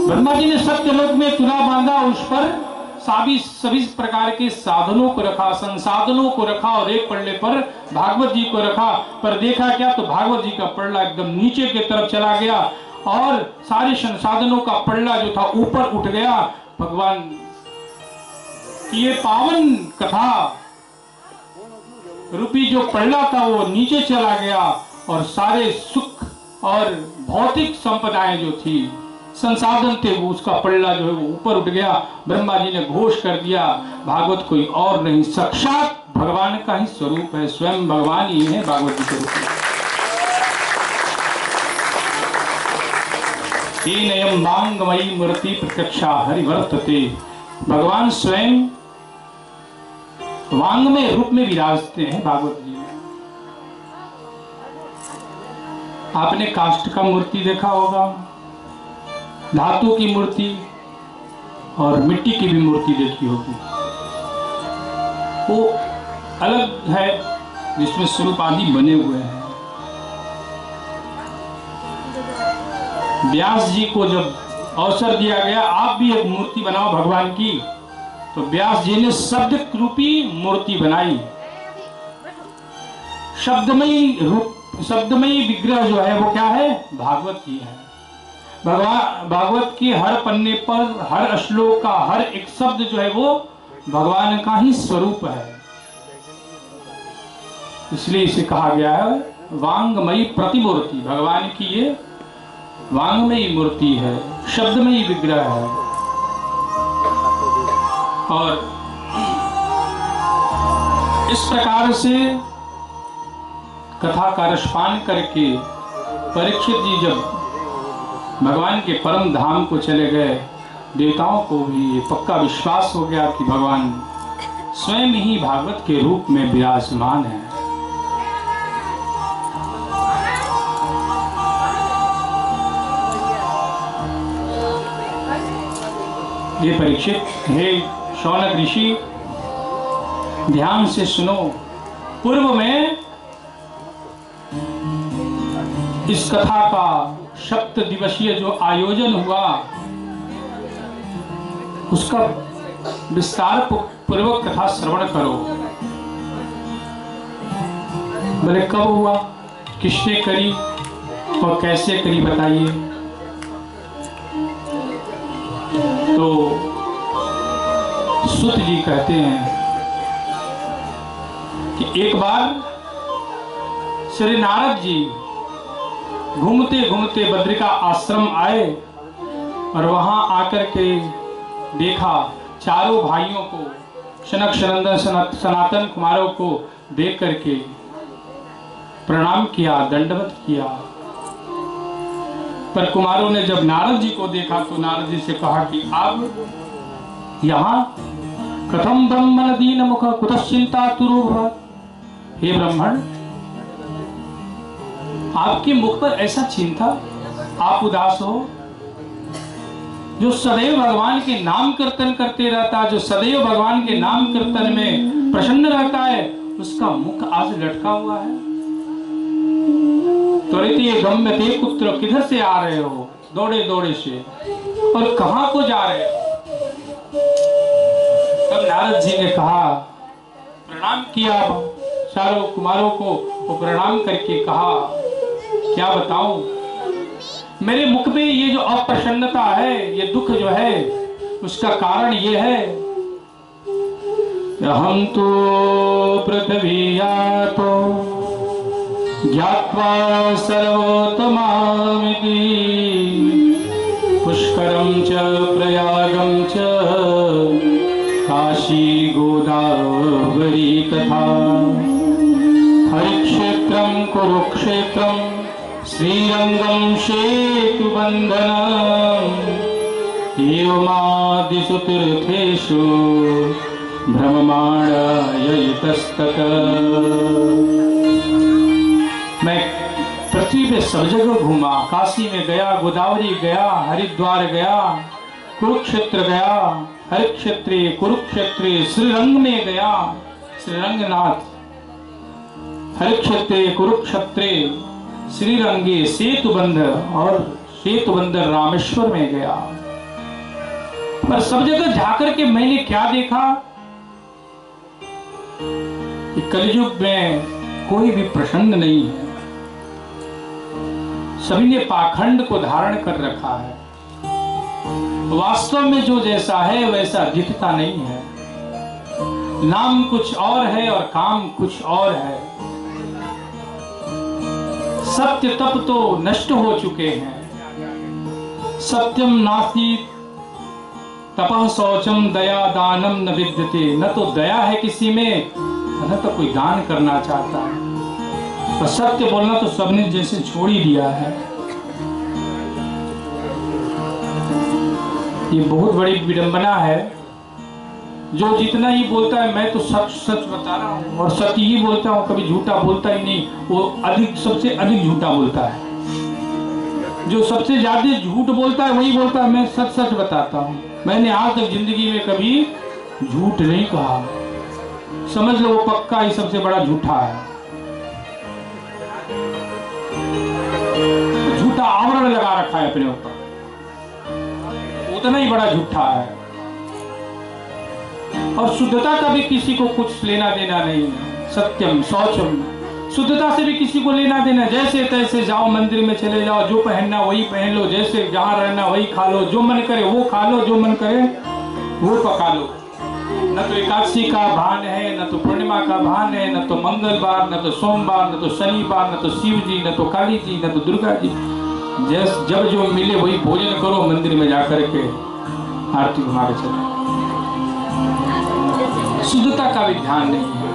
A: ब्रह्मा जी ने सत्यलोक में तुला बांधा, उस पर सभी प्रकार के साधनों को रखा, संसाधनों को रखा, और एक पल्ले पर भागवत जी को रखा। पर देखा क्या, तो भागवत जी का पल्ला एकदम नीचे की तरफ चला गया और सारे संसाधनों का पल्ला जो था ऊपर उठ गया। भगवान की ये पावन कथा रूपी जो पल्ला था वो नीचे चला गया, और सारे सुख और भौतिक संपदाएं जो थी, संसाधन थे, वो उसका पल्ला जो है वो ऊपर उठ गया। ब्रह्मा जी ने घोष कर दिया भागवत कोई और नहीं, साक्षात भगवान का ही स्वरूप है, स्वयं भगवान ही है भागवत जी के रूप में। नयम मांगमयी मूर्ति प्रत्यक्षा हरिवर्तते। भगवान स्वयं वांग में रूप में विराजते हैं भागवत जी में। आपने काष्ठ का मूर्ति देखा होगा, धातु की मूर्ति और मिट्टी की भी मूर्ति देखी होगी। वो अलग है, जिसमें स्वरूप आदि बने हुए हैं। व्यास जी को जब अवसर दिया गया आप भी एक मूर्ति बनाओ भगवान की, तो व्यास जी ने शब्द रूपी मूर्ति बनाई। शब्दमयी रूप, शब्दमयी विग्रह जो है वो क्या है? भागवत जी है। भगवान भागवत के हर पन्ने पर, हर श्लोक का हर एक शब्द जो है वो भगवान का ही स्वरूप है। इसलिए इसे कहा गया है वांगमयी प्रतिमूर्ति। भगवान की ये वांगमयी मूर्ति है, शब्दमयी विग्रह है। और इस प्रकार से कथा का रसपान करके परीक्षित जी जब भगवान के परम धाम को चले गए, देवताओं को भी ये पक्का विश्वास हो गया कि भगवान स्वयं ही भागवत के रूप में विराजमान है। ये परीक्षित, हे शौनक ऋषि, ध्यान से सुनो। पूर्व में इस कथा का 7 दिवसीय जो आयोजन हुआ उसका विस्तार पूर्वक कथा श्रवण करो। बोले कब हुआ, किसने करी और कैसे करी बताइए। तो सुत जी कहते हैं कि एक बार श्री नारद जी घूमते घूमते बद्रिका आश्रम आए और वहां आकर के देखा चारों भाइयों को, शनक सनंदन सनातन कुमारों को देख करके प्रणाम किया, दंडवत किया। पर कुमारों ने जब नारद जी को देखा तो नारद जी से कहा कि आप यहाँ कथम ब्रह्मण दीन मुख कुतश्चिंता तुरुभ। हे ब्राह्मण, आपके मुख पर ऐसा चिंता, आप उदास हो। जो सदैव भगवान के नाम कीर्तन करते रहता है, जो सदैव भगवान के नाम कीर्तन में प्रसन्न रहता है, उसका मुख आज लटका हुआ है। त्वरित गम्यते पुत्र, किधर से आ रहे हो दौड़े दौड़े से, और कहां को जा रहे हो। तब नारद जी ने कहा, प्रणाम किया चारों कुमारों को, वो प्रणाम करके कहा, क्या बताऊं, मेरे मुख में ये जो अप्रसन्नता है, ये दुख जो है, उसका कारण ये है, हम तो पृथ्वीयातो ज्ञात्वा सर्वोत्तमामिति पुष्करम च प्रयागम च काशी गोदावरी तथा हरिक्षेत्रम कुरुक्षेत्रम श्रीरंगम सेतुबंधनम एवमादिषु तीर्थेषु भ्रममाणयतस्तत। मैं पृथ्वी पे सब जगह घूमा, काशी में गया, गोदावरी गया, हरिद्वार गया, कुरुक्षेत्र गया, हरिक्षेत्रे कुरुक्षेत्रे, श्रीरंग में गया, श्रीरंगनाथ, हरिक्षेत्रे कुरुक्षेत्रे, श्रीरंगे सेतुबंध, और सेतुबंध रामेश्वर में गया। पर सब जगह जाकर के मैंने क्या देखा कि कलयुग में कोई भी प्रसन्न नहीं है, सभी ने पाखंड को धारण कर रखा है। वास्तव में जो जैसा है वैसा दिखता नहीं है। नाम कुछ और है और काम कुछ और है। सत्य तप तो नष्ट हो चुके हैं। सत्यम नास्ति तपः शौचम दया दानम न विद्यते। न तो दया है किसी में, न तो कोई दान करना चाहता है। तो सत्य बोलना तो सबने जैसे छोड़ ही दिया है। ये बहुत बड़ी विडंबना है। जो जितना ही बोलता है मैं तो सच सच बता रहा हूँ और सत्य ही बोलता हूँ, कभी झूठा बोलता ही नहीं, वो अधिक सबसे अधिक झूठा बोलता है। जो सबसे ज्यादा झूठ बोलता है वही बोलता है मैं सच सच बताता हूँ। मैंने आज तक जिंदगी में कभी झूठ नहीं कहा। समझ लो वो पक्का ही सबसे बड़ा झूठा है। झूठा आवरण लगा रखा है अपने ऊपर, उतना ही बड़ा झूठा है। और शुद्धता का भी किसी को कुछ लेना देना नहीं है। सत्यम शौचम, शुद्धता से भी किसी को लेना देना। जैसे तैसे जाओ, मंदिर में चले जाओ, जो पहनना वही पहन लो, जैसे जहां रहना वही खा लो, जो मन करे वो खा लो, जो मन करे वो पका लो। न तो एकादशी का भान है, न तो पूर्णिमा का भान है, न तो मंगलवार, न तो सोमवार, न तो शनिवार, न तो शिव जी, न तो काली जी, न तो दुर्गा जी। जब जो मिले वही भोजन करो, मंदिर में जाकर के आरती घुमा के चले। शुद्धता का भी ध्यान नहीं है।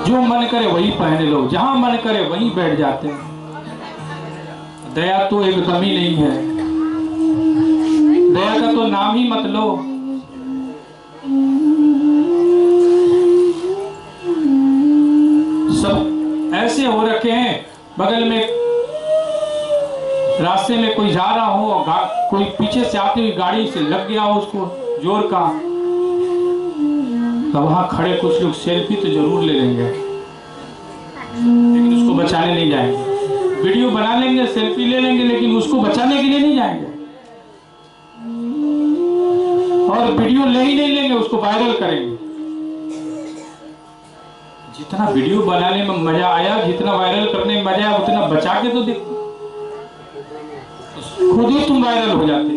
A: जो मन करे वही पहन लो, जहां मन करे वहीं बैठ जाते हैं। दया तो एकदम ही नहीं है। दया का तो नाम ही मत लो। सब ऐसे हो रखे हैं, बगल में रास्ते में कोई जा रहा हो और कोई पीछे से आती हुई गाड़ी से लग गया हो उसको जोर का, तो वहां खड़े कुछ लोग सेल्फी तो जरूर ले लेंगे, लेकिन उसको बचाने नहीं जाएंगे। वीडियो बना लेंगे, सेल्फी ले लेंगे, लेकिन उसको बचाने के लिए नहीं जाएंगे। और वीडियो ले ही नहीं लेंगे, उसको वायरल करेंगे। जितना वीडियो बनाने में मजा आया, जितना वायरल करने में मजा आया, उतना बचा के तो देखो, खुद ही तुम वायरल हो जाते।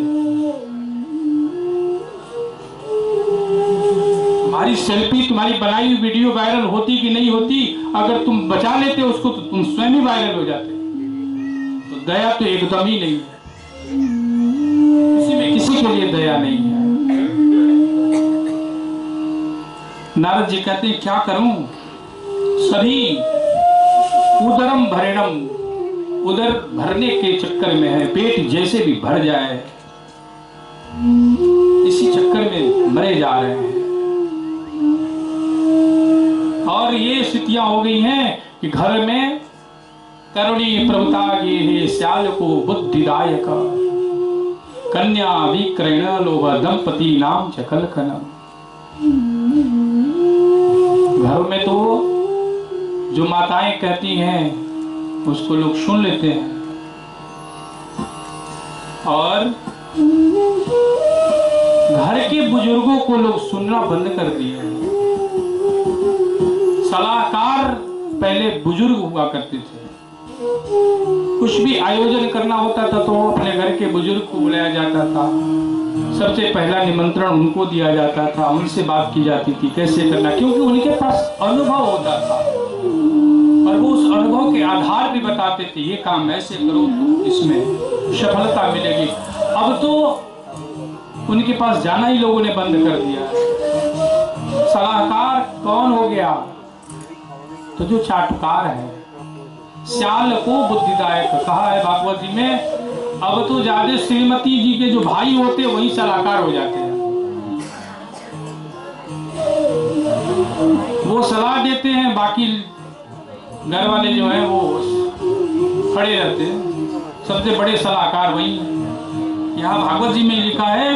A: तुम्हारी सेल्फी, तुम्हारी बनाई हुई वीडियो वायरल होती कि नहीं होती, अगर तुम बचा लेते उसको तो तुम स्वयं ही वायरल हो जाते। तो दया तो एकदम ही नहीं है, किसी में किसी के लिए दया नहीं है। नारद जी कहते हैं क्या करूं, सभी उदरम भरणम, उदर भरने के चक्कर में है, पेट जैसे भी भर जाए इसी चक्कर में मरे जा रहे हैं। और ये स्थितियां हो गई हैं कि घर में करुणी प्रभुता ये है श्याल को बुद्धिदायक, कन्या विक्रयण लोभ दंपति नाम चकल खनम। घरों में तो जो माताएं कहती हैं उसको लोग सुन लेते हैं, और घर के बुजुर्गों को लोग सुनना बंद कर दिए हैं। सलाहकार पहले बुजुर्ग हुआ करते थे, कुछ भी आयोजन करना होता था तो अपने घर के बुजुर्ग को बुलाया जाता था, सबसे पहला निमंत्रण उनको दिया जाता था, उनसे बात की जाती थी कैसे करना, क्योंकि उनके पास अनुभव होता था और वो उस अनुभव के आधार पे बताते थे ये काम ऐसे करो तो इसमें सफलता मिलेगी। अब तो उनके पास जाना ही लोगों ने बंद कर दिया। सलाहकार कौन हो गया, तो जो चाटुकार है, श्याल को बुद्धिदायक कहा है भागवत जी में। अब तो ज्यादा श्रीमती जी के जो भाई होते वही सलाहकार हो जाते हैं, वो सलाह देते हैं, बाकी घर वाले जो है वो खड़े रहते हैं। सबसे बड़े सलाहकार वही हैं। यहाँ भागवत जी में लिखा है